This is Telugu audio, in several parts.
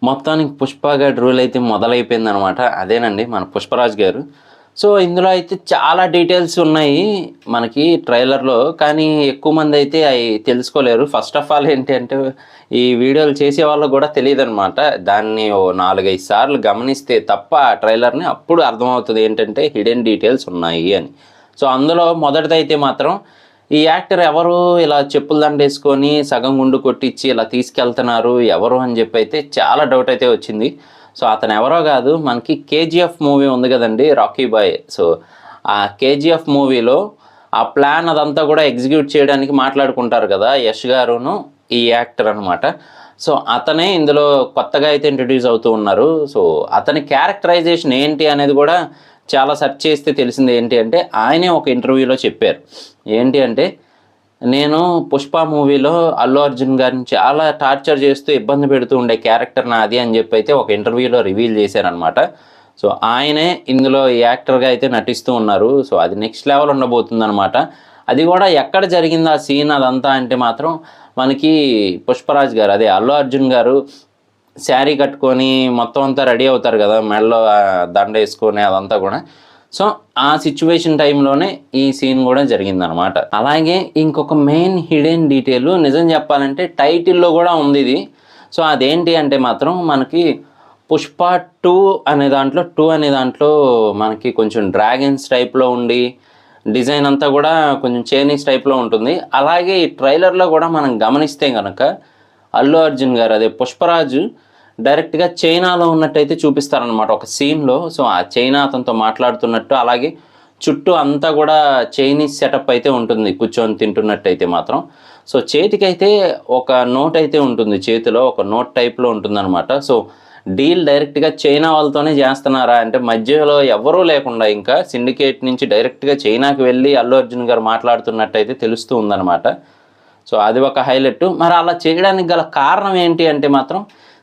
మొత్తానికి 'పుష్ప' గారి రూల్ అయితే మొదలైపోయిందనమాట. అదేనండి మన 'పుష్పరాజ్' గారు. సో, ఇందులో అయితే చాలా డీటెయిల్స్ ఉన్నాయి మనకి ట్రైలర్‌లో. కానీ ఎక్కువ మందైతే అయి తెలుసుకోలేరు. ఫస్ట్ ఆఫ్ ఆల్ ఏంటి అంటే, ఈ వీడియోలు చేసేవాళ్ళకి గూడా తెలీదనమాట. దాన్ని ఓ 4, 5 సార్లు గమనిస్తే తప్ప ఆ ట్రైలర్‌ని అప్పుడు అర్థమవుతది ఏంటంటే, హిడెన్ డీటెయిల్స్ ఉన్నాయి అని. సో, అందులో మొదటిదైతే మాత్రం ఈ యాక్టర్ ఎవరు ఇలా చెప్పులు దండేసుకొని సగం గుండు కొట్టిచ్చి ఇలా తీసుకెళ్తున్నారు ఎవరు అని చెప్పైతే చాలా డౌట్ అయితే వచ్చింది. సో, అతను ఎవరో కాదు మనకి 'కేజీఎఫ్' మూవీ ఉంది కదండీ 'రాకీ బాయ్'. సో, ఆ 'కేజీఎఫ్' మూవీలో ఆ ప్లాన్ అదంతా కూడా ఎగ్జిక్యూట్ చేయడానికి మాట్లాడుకుంటారు కదా యష్ గారును ఈ యాక్టర్ అనమాట. సో, అతనే ఇందులో కొత్తగా అయితే ఇంట్రొడ్యూస్ అవుతూ ఉన్నారు. సో, అతని క్యారెక్టరైజేషన్ ఏంటి అనేది కూడా చాలా సెర్చ్ చేస్తే తెలిసింది ఏంటి అంటే, ఆయనే ఒక ఇంటర్వ్యూలో చెప్పారు. ఏంటి అంటే, నేను 'పుష్ప' మూవీలో అల్లు అర్జున్ గారిని చాలా టార్చర్ చేస్తూ ఇబ్బంది పెడుతూ ఉండే క్యారెక్టర్ నాది అని చెప్పైతే ఒక ఇంటర్వ్యూలో రివీల్ చేశారనమాట. సో, ఆయనే ఇందులో ఈ యాక్టర్‌గా అయితే నటిస్తూ ఉన్నారు. సో, అది నెక్స్ట్ లెవెల్ ఉండబోతుందనమాట. అది కూడా ఎక్కడ జరిగింది ఆ సీన్ అదంతా అంటే మాత్రం మనకి 'పుష్పరాజ్' గారు అదే అల్లు అర్జున్ గారు శారీ కట్టుకొని మొత్తం అంతా రెడీ అవుతారు కదా! మెడలో దండేసుకొని అదంతా కూడా. సో, ఆ సిట్యుయేషన్ టైంలోనే ఈ సీన్ కూడా జరిగిందనమాట. అలాగే ఇంకొక మెయిన్ హిడెన్ డీటెయిల్ నిజం చెప్పాలంటే టైటిల్‌లో కూడా ఉందిది. సో, అదేంటి అంటే మాత్రం మనకి 'పుష్ప 2' అనే దాంట్లో 2 అనే దాంట్లో మనకి కొంచెం డ్రాగన్స్ టైప్‌లో ఉండి డిజైన్ అంతా కూడా కొంచెం చైనీస్ టైప్‌లో ఉంటుంది. అలాగే ఈ ట్రైలర్‌లో కూడా మనం గమనిస్తే గనక అల్లు అర్జున్ గారు అదే 'పుష్పరాజు' డైరెక్ట్‌గా చైనాలో ఉన్నట్టయితే చూపిస్తారనమాట ఒక సీన్‌లో. సో, ఆ చైనా అతనితో మాట్లాడుతున్నట్టు అలాగే చుట్టూ అంతా కూడా చైనీస్ సెటప్ అయితే ఉంటుంది కూర్చొని తింటున్నట్టయితే మాత్రం. సో, చేతికైతే ఒక నోట్ అయితే ఉంటుంది చేతిలో. ఒక నోట్ టైప్‌లో ఉంటుందనమాట. సో, డీల్ డైరెక్ట్‌గా చైనా వాళ్ళతోనే చేస్తున్నారా అంటే మధ్యలో ఎవ్వరూ లేకుండా ఇంకా సిండికేట్ నుంచి డైరెక్ట్‌గా చైనాకి వెళ్ళి అల్లు అర్జున్ గారు మాట్లాడుతున్నట్టయితే తెలుస్తూ ఉందనమాట. సో, అది ఒక హైలైట్. మరి అలా చేయడానికి గల కారణం ఏంటి అంటే మాత్రం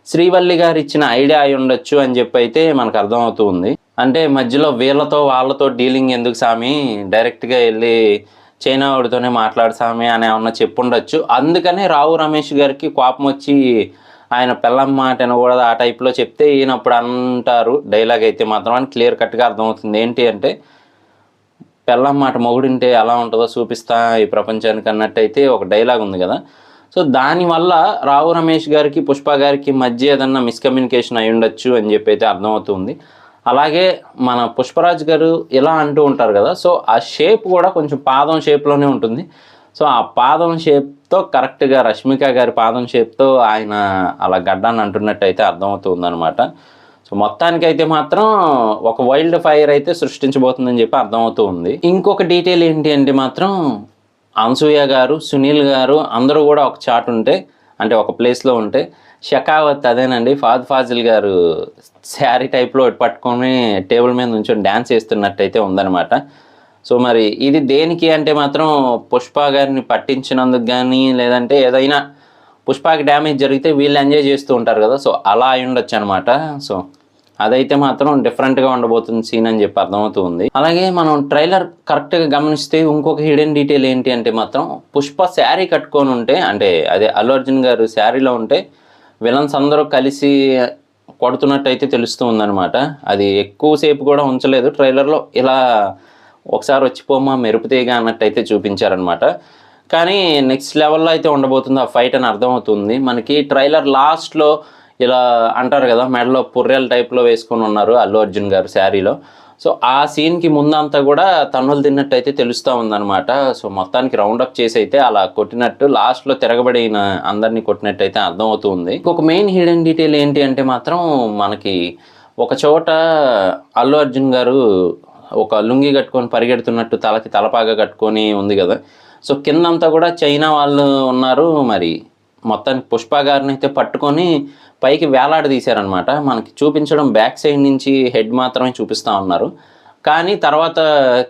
శ్రీవల్లి గారు ఇచ్చిన ఐడియా అయ్యుండొచ్చు అని చెప్పైతే మనకు అర్థమవుతూ ఉంది. అంటే మధ్యలో వీళ్ళతో వాళ్ళతో డీలింగ్ ఎందుకు సామి డైరెక్ట్‌గా ఎళ్లి చైనా వాడితోనే మాట్లాడు సామి అని ఏమన్నా చెప్పుండొచ్చు. అందుకనే రావు రమేష్ గారికి కోపమొచ్చి ఆయన పెళ్ళాం మాట వినకూడదు ఆ టైప్‌లో చెప్తే ఈయనప్పుడు అంటారు డైలాగ్ అయితే మాత్రం అని క్లియర్ కట్‌గా అర్థమవుతుంది. ఏంటి అంటే పెళ్ళాం మాట మొగుడింటే ఎలా ఉంటదో చూపిస్తా ఈ ప్రపంచానికి అన్నట్టయితే ఒక డైలాగ్ ఉంది గదా! సో, దానివల్ల రావు రమేష్ గారికి, 'పుష్ప' గారికి మధ్య ఏదన్నా మిస్‌కమ్యూనికేషన్ అయ్యుండొచ్చు అని జెప్పైతే అర్థమవుతుంది. అలాగే మన 'పుష్పరాజ్' గారు ఇలా అంటూ ఉంటారు గదా! సో, ఆ షేప్ గూడా కొంచెం పాదం షేప్‌లోనే ఉంటుంది. సో, ఆ పాదం షేప్‌తో కరెక్ట్‌గా 'రష్మిక' గారి పాదం షేప్‌తో ఆయన అలా గడ్డాన్ని అంటున్నట్టయితే అర్థమవుతుందనమాట. సో, మొత్తానికైతే మాత్రం ఒక వైల్డ్ ఫైర్ అయితే సృష్టించబోతుందని చెప్పి అర్థమవుతూ ఉంది. ఇంకొక డీటెయిల్ ఏంటి అంటే మాత్రం అనసూయ గారు, సునీల్ గారు అందరూ గూడా ఒక చాట్ ఉంటే అంటే ఒక ప్లేస్‌లో ఉంటే షకావత్ అదేనండి ఫహద్ ఫాజిల్ గారు శారీ టైప్‌లో ఒకటి పట్టుకొని టేబుల్ మీద నుంచొని డాన్స్ చేస్తున్నట్టయితే ఉందనమాట. సో, మరి ఇది దేనికి అంటే మాత్రం 'పుష్ప' గారిని పట్టించినందుకు గానీ లేదంటే ఏదైనా 'పుష్పకి' డ్యామేజ్ జరిగితే వీళ్ళు ఎంజాయ్ చేస్తూ ఉంటారు గదా! సో, అలా అయ్యుండొచ్చనమాట. సో, అదైతే మాత్రం డిఫరెంట్‌గా ఉండబోతుంది సీన్ అని చెప్పి అర్థమవుతూ ఉంది. అలాగే మనం ట్రైలర్ కరెక్ట్‌గా గమనిస్తే ఇంకొక హిడెన్ డీటెయిల్ ఏంటి అంటే మాత్రం 'పుష్ప' శారీ కట్టుకొనుంటే అంటే అదే అల్లు అర్జున్ గారు శారీలో ఉంటే విలన్స్ అందరూ కలిసి కొడుతున్నట్టయితే తెలుస్తూ ఉందనమాట. అది ఎక్కువ సేపు కూడా ఉంచలేదు ట్రైలర్‌లో ఇలా ఒకసారి వచ్చిపోమ్మా మెరుపు తీగ అన్నట్టయితే చూపించారనమాట. కానీ నెక్స్ట్ లెవెల్‌లో అయితే ఉండబోతుంది ఆ ఫైట్ అని అర్థమవుతుంది. మనకి ట్రైలర్ లాస్ట్‌లో ఇలా అంటారు గదా! మెడలో పుర్రెల టైప్‌లో వేసుకొని ఉన్నారు అల్లు అర్జున్ గారు శారీలో. సో, ఆ సీన్‌కి ముందంతా గూడా తన్నులు తిన్నట్టయితే తెలుస్తా ఉందనమాట. సో, మొత్తానికి రౌండప్ చేసైతే అలా కొట్టినట్టు లాస్ట్‌లో తిరగబడిన అందరిని కొట్టినట్టయితే అర్థమవుతూ ఉంది. ఇంకొక మెయిన్ హిడెన్ డీటెయిల్ ఏంటి అంటే మాత్రం మనకి ఒక చోట అల్లు అర్జున్ గారు ఒక లుంగీ కట్టుకొని పరిగెడుతున్నట్టు తలకి తలపాగా కట్టుకొని ఉంది గదా! సో, కిందంతా గూడా చైనా వాళ్ళు ఉన్నారు. మరి మొత్తానికి 'పుష్ప' గారినైతే పట్టుకొని పైకి వేలాడదీశారనమాట. మనకి చూపించడం బ్యాక్ సైడ్ నుంచి హెడ్ మాత్రమే చూపిస్తా ఉన్నారు. కానీ తర్వాత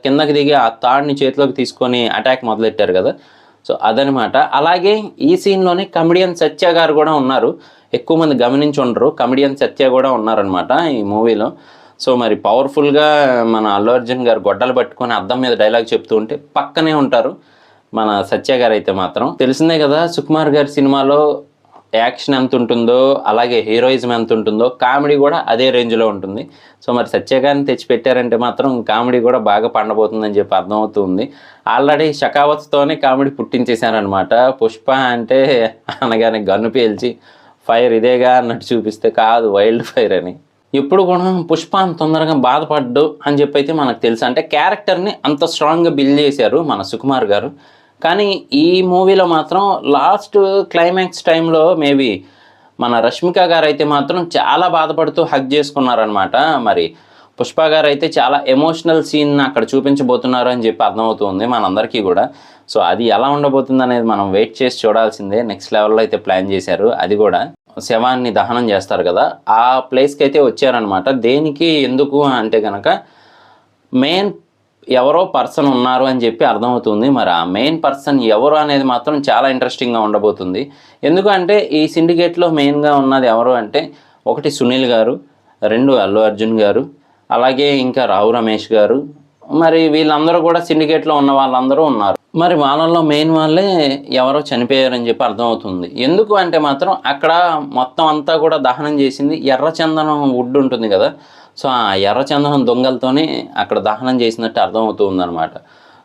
కిందకి దిగి ఆ తాడుని చేతిలోకి తీసుకొని అటాక్ మొదలెట్టారు గదా! సో, అదనమాట. అలాగే ఈ సీన్‌లోనే కమెడియన్ సత్య గారు గూడా ఉన్నారు. ఎక్కువ మంది గమనించుండరు. కమెడియన్ సత్య గూడా ఉన్నారనమాట ఈ మూవీలో. సో, మరి పవర్‌ఫుల్‌గా మన అల్లు అర్జున్ గారు గొడ్డలు పట్టుకొని అద్దం మీద డైలాగ్ చెప్తూ ఉంటే పక్కనే ఉంటారు మన సత్య గారైతే మాత్రం. తెలిసిందే గదా! సుకుమార్ గారి సినిమాలో యాక్షన్ ఎంత ఉంటుందో అలాగే హీరోయిజం ఎంత ఉంటుందో కామెడీ కూడా అదే రేంజ్లో ఉంటుంది. సో మరి సత్యకాంత్ తెచ్చి పెట్టారంటే మాత్రం కామెడీ కూడా బాగా పండబోతుందని చెప్పి అర్థమవుతుంది. ఆల్రెడీ షకావత్తోనే కామెడీ పుట్టించేశారనమాట. పుష్ప అంటే అనగానే గన్ను పేల్చి ఫైర్ ఇదేగా అన్నట్టు చూపిస్తే కాదు, వైల్డ్ ఫైర్ అని. ఎప్పుడు కూడా పుష్ప అంత తొందరగా బాధపడ్డు అని చెప్పి అయితే మనకు తెలుసు. అంటే క్యారెక్టర్ని అంత స్ట్రాంగ్గా బిల్డ్ చేశారు మన సుకుమార్ గారు. కానీ ఈ మూవీలో మాత్రం లాస్ట్ క్లైమాక్స్ టైంలో మేబీ మన రష్మిక గారు అయితే మాత్రం చాలా బాధపడుతూ హగ్ చేసుకున్నారనమాట. మరి పుష్ప గారు అయితే చాలా ఎమోషనల్ సీన్ అక్కడ చూపించబోతున్నారు అని చెప్పి అర్థమవుతుంది మనందరికీ కూడా. సో అది ఎలా ఉండబోతుంది అనేది మనం వెయిట్ చేసి చూడాల్సిందే. నెక్స్ట్ లెవెల్లో అయితే ప్లాన్ చేశారు. అది కూడా శవాన్ని దహనం చేస్తారు కదా, ఆ ప్లేస్కి అయితే వచ్చారనమాట. దేనికి ఎందుకు అంటే కనుక మెయిన్ ఎవరో పర్సన్ ఉన్నారు అని చెప్పి అర్థమవుతుంది. మరి ఆ మెయిన్ పర్సన్ ఎవరు అనేది మాత్రం చాలా ఇంట్రెస్టింగ్గా ఉండబోతుంది. ఎందుకంటే ఈ సిండికేట్లో మెయిన్గా ఉన్నది ఎవరు అంటే ఒకటి సునీల్ గారు, 2 అల్లు అర్జున్ గారు, అలాగే ఇంకా రావు రమేష్ గారు. మరి వీళ్ళందరూ కూడా సిండికేట్లో ఉన్న వాళ్ళందరూ ఉన్నారు. మరి వాళ్ళల్లో మెయిన్ వాళ్ళే ఎవరో చనిపోయారని చెప్పి అర్థమవుతుంది. ఎందుకు అంటే మాత్రం అక్కడ మొత్తం అంతా కూడా దహనం చేసింది ఎర్రచందనం వుడ్ ఉంటుంది కదా, సో ఆ ఎర్రచందనం దొంగలతోనే అక్కడ దహనం చేసినట్టు అర్థమవుతుంది అనమాట.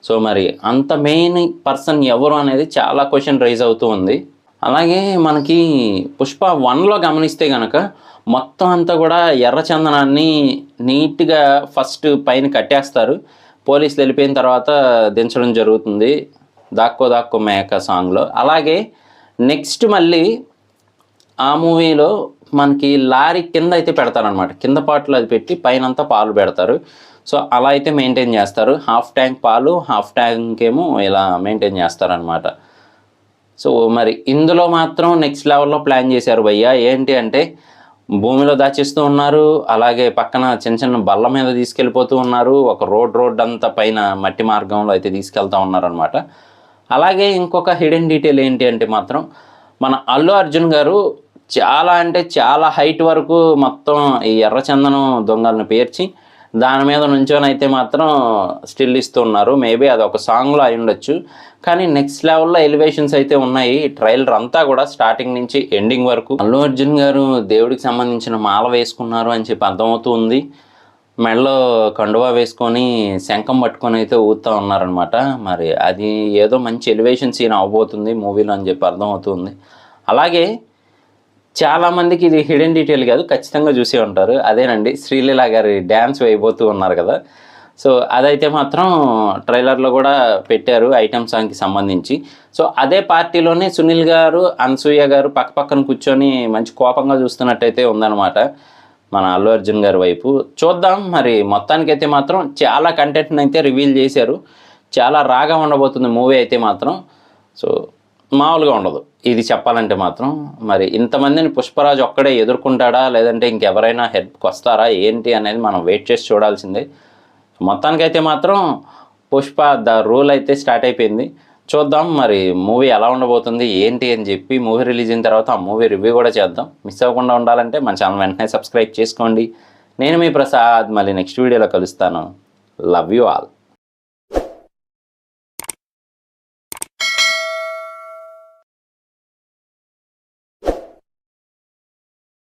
సో మరి అంత మెయిన్ పర్సన్ ఎవరు అనేది చాలా క్వశ్చన్ రైజ్ అవుతూ ఉంది. అలాగే మనకి పుష్ప 1లో గమనిస్తే కనుక మొత్తం అంతా కూడా ఎర్రచందనాన్ని నీట్గా ఫస్ట్ పైన కట్టేస్తారు. పోలీసులు వెళ్ళిపోయిన తర్వాత దించడం జరుగుతుంది దాక్కో దాక్కో మేక సాంగ్లో. అలాగే నెక్స్ట్ మళ్ళీ ఆ మూవీలో మనకి లారీ కింద అయితే పెడతారనమాట. కింద పాటలు అది పెట్టి పైనంతా పాలు పెడతారు. సో అలా అయితే మెయింటైన్ చేస్తారు. హాఫ్ ట్యాంక్ పాలు, హాఫ్ ట్యాంక్ ఏమో ఇలా మెయింటైన్ చేస్తారనమాట. సో మరి ఇందులో మాత్రం నెక్స్ట్ లెవెల్లో ప్లాన్ చేశారు భయ్య. ఏంటి అంటే భూమిలో దాచేస్తూ ఉన్నారు, అలాగే పక్కన చిన్న చిన్న బల్ల మీద తీసుకెళ్ళిపోతూ ఉన్నారు, ఒక రోడ్ అంతా పైన మట్టి మార్గంలో అయితే తీసుకెళ్తూ ఉన్నారనమాట. అలాగే ఇంకొక హిడెన్ డీటెయిల్ ఏంటి అంటే మాత్రం మన అల్లు అర్జున్ గారు చాలా అంటే చాలా హైట్ వరకు మొత్తం ఈ ఎర్రచందనం దొంగలను పేర్చి దాని మీద నుంచొని అయితే మాత్రం స్టిల్ ఇస్తూ ఉన్నారు. మేబీ అది ఒక సాంగ్లో అయి ఉండొచ్చు. కానీ నెక్స్ట్ లెవెల్లో ఎలివేషన్స్ అయితే ఉన్నాయి. ట్రైలర్ అంతా కూడా స్టార్టింగ్ నుంచి ఎండింగ్ వరకు అల్లు అర్జున్ గారు దేవుడికి సంబంధించిన మాల వేసుకున్నారు అని చెప్పి అర్థమవుతుంది. మెడలో కండువా వేసుకొని శంఖం పట్టుకొని అయితే ఊగుతూ ఉన్నారనమాట. మరి అది ఏదో మంచి ఎలివేషన్ సీన్ అవ్వబోతుంది మూవీలో అని చెప్పి అర్థమవుతుంది. అలాగే చాలామందికి ఇది హిడెన్ డీటెయిల్ కాదు, ఖచ్చితంగా చూసే ఉంటారు. అదేనండి శ్రీలీల గారి డ్యాన్స్ వేయబోతూ ఉన్నారు కదా. సో అదైతే మాత్రం ట్రైలర్లో కూడా పెట్టారు ఐటమ్ సాంగ్కి సంబంధించి. సో అదే పార్టీలోనే సునీల్ గారు, అనసూయ గారు పక్కన కూర్చొని మంచి కోపంగా చూస్తున్నట్టయితే ఉందన్నమాట మన అల్లు అర్జున్ గారి వైపు. చూద్దాం. మరి మొత్తానికైతే మాత్రం చాలా కంటెంట్ని అయితే రివీల్ చేశారు. చాలా రాగా ఉండబోతుంది మూవీ అయితే మాత్రం. సో మామూలుగా ఉండదు ఇది చెప్పాలంటే మాత్రం. మరి ఇంతమందిని పుష్పరాజ్ ఒక్కడే ఎదుర్కొంటాడా లేదంటే ఇంకెవరైనా హెల్ప్కి వస్తారా ఏంటి అనేది మనం వెయిట్ చేసి చూడాల్సిందే. మొత్తానికైతే మాత్రం పుష్ప ద రూల్ అయితే స్టార్ట్ అయిపోయింది. చూద్దాం మరి మూవీ ఎలా ఉండబోతుంది ఏంటి అని చెప్పి. మూవీ రిలీజ్ అయిన తర్వాత ఆ మూవీ రివ్యూ కూడా చేద్దాం. మిస్ అవ్వకుండా ఉండాలంటే మన ఛానల్ వెంటనే సబ్స్క్రైబ్ చేసుకోండి. నేను మీ ప్రసాద్, మళ్ళీ నెక్స్ట్ వీడియోలో కలుస్తాను. Love you all.